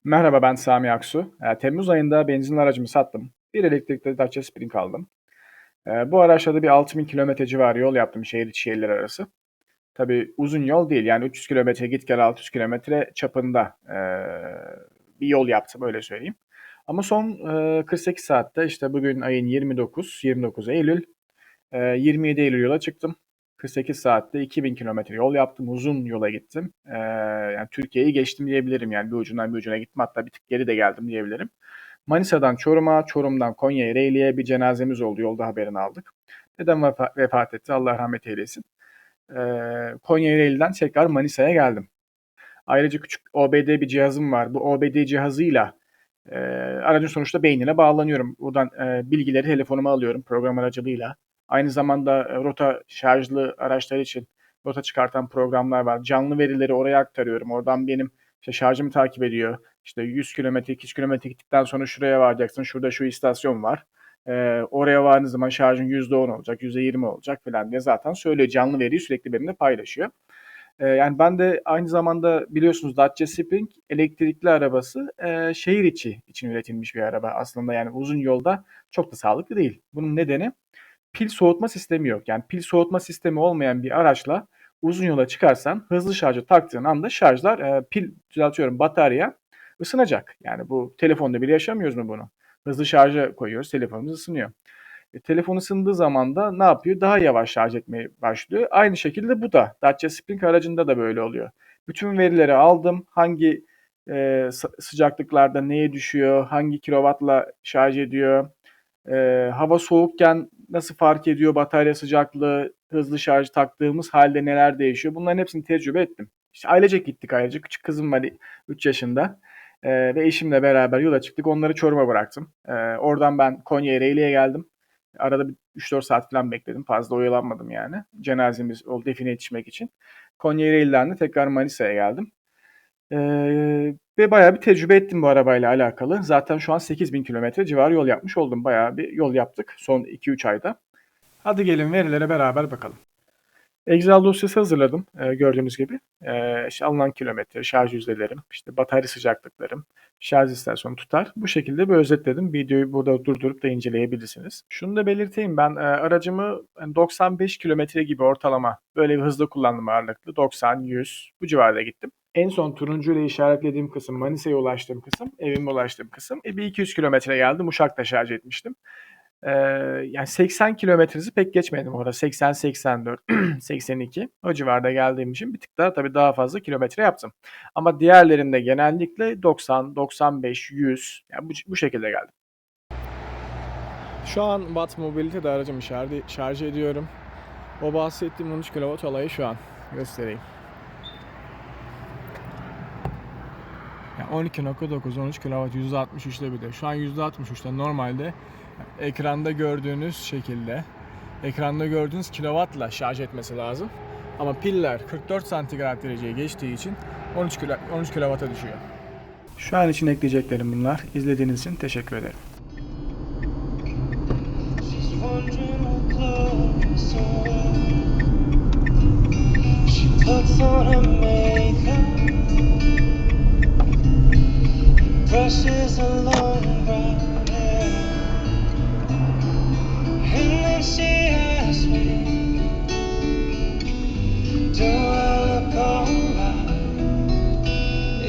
Merhaba, ben Sami Aksu. Temmuz ayında benzinli aracımı sattım. Bir elektrikli Dacia Spring aldım. Bu araçla da bir 6.000 kilometre civarı yol yaptım şehir içi şehirler arası. Tabii uzun yol değil, yani 300 kilometre git gel 600 kilometre çapında bir yol yaptım, öyle söyleyeyim. Ama son 48 saatte, işte bugün ayın 29 Eylül, 27 Eylül yola çıktım. 48 saatte 2000 kilometre yol yaptım. Uzun yola gittim. Yani Türkiye'yi geçtim diyebilirim. Yani bir ucundan bir ucuna gittim. Hatta bir tık geri de geldim diyebilirim. Manisa'dan Çorum'a, Çorum'dan Konya'ya, Ereğli'ye bir cenazemiz oldu. Yolda haberini aldık. Dedem vefat etti. Allah rahmet eylesin. Konya Ereğli'den tekrar Manisa'ya geldim. Ayrıca küçük OBD bir cihazım var. Bu OBD cihazıyla aracın sonuçta beynine bağlanıyorum. Buradan bilgileri telefonuma alıyorum program aracılığıyla. Aynı zamanda rota şarjlı araçlar için rota çıkartan programlar var. Canlı verileri oraya aktarıyorum. Oradan benim işte şarjımı takip ediyor. İşte 100 kilometre, 200 kilometre gittikten sonra şuraya varacaksın. Şurada şu istasyon var. Oraya vardığın zaman şarjın %10 olacak, %20 olacak falan diye zaten söylüyor. Canlı veriyi sürekli benimle paylaşıyor. Yani ben de aynı zamanda biliyorsunuz Dacia Spring elektrikli arabası şehir içi için üretilmiş bir araba. Aslında yani uzun yolda çok da sağlıklı değil. Bunun nedeni pil soğutma sistemi yok. Yani pil soğutma sistemi olmayan bir araçla uzun yola çıkarsan hızlı şarjı taktığın anda şarjlar pil düzeltiyorum batarya ısınacak. Yani bu telefonda bile yaşamıyoruz mu bunu? Hızlı şarja koyuyoruz, telefonumuz ısınıyor. Telefon ısındığı zaman da ne yapıyor? Daha yavaş şarj etmeye başlıyor. Aynı şekilde bu da. Dacia Spring aracında da böyle oluyor. Bütün verileri aldım. Hangi sıcaklıklarda neye düşüyor, hangi kilovatla şarj ediyor, hava soğukken nasıl fark ediyor batarya sıcaklığı, hızlı şarj taktığımız halde neler değişiyor. Bunların hepsini tecrübe ettim. İşte ailecek gittik ayrıca. Küçük kızım var 3 yaşında. Ve eşimle beraber yola çıktık. Onları Çorum'a bıraktım. Oradan ben Konya Ereğli'ye geldim. Arada bir 3-4 saat falan bekledim. Fazla oyalanmadım yani. Cenazemiz oldu, define yetişmek için. Konya Ereğli'den de tekrar Manisa'ya geldim. Ve bayağı bir tecrübe ettim bu arabayla alakalı. Zaten şu an 8.000 kilometre civarı yol yapmış oldum. Bayağı bir yol yaptık son 2-3 ayda. Hadi gelin verilere beraber bakalım. Excel dosyası hazırladım gördüğünüz gibi. İşte alınan kilometre, şarj yüzdelerim, işte batarya sıcaklıklarım, şarj istasyonu tutar. Bu şekilde bir özetledim. Videoyu burada durdurup da inceleyebilirsiniz. Şunu da belirteyim, ben aracımı 95 kilometre gibi ortalama böyle bir hızda kullandım ağırlıklı. 90-100 bu civarda gittim. En son turuncu ile işaretlediğim kısım, Manisa'ya ulaştığım kısım, evime ulaştığım kısım. Bir 200 kilometre geldim. Uşak'ta şarj etmiştim. Ee, Yani 80 kilometresi pek geçmedim orada. 80, 84, 82 o civarda geldiğim için bir tık daha tabii daha fazla kilometre yaptım. Ama diğerlerinde genellikle 90, 95, 100 yani bu şekilde geldim. Şu an Watt Mobility'de aracımı şarj ediyorum. O bahsettiğim 13 kW olayı şu an göstereyim. Yani 12.9 13 kW %63'te bir de. Şu an %63'te normalde ekranda gördüğünüz şekilde ekranda gördüğünüz kilovatla şarj etmesi lazım. Ama piller 44 santigrat dereceye geçtiği için 13 kW'a düşüyor. Şu an için ekleyeceklerim bunlar. İzlediğiniz için teşekkür ederim. Brushes along brown hair, and then she asked me, do I look alright?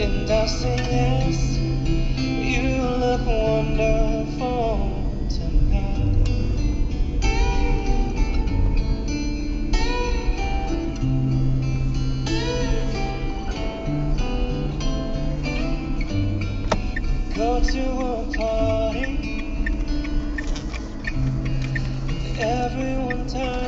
And I say yes, you look wonderful tonight. Go to a party, everyone turns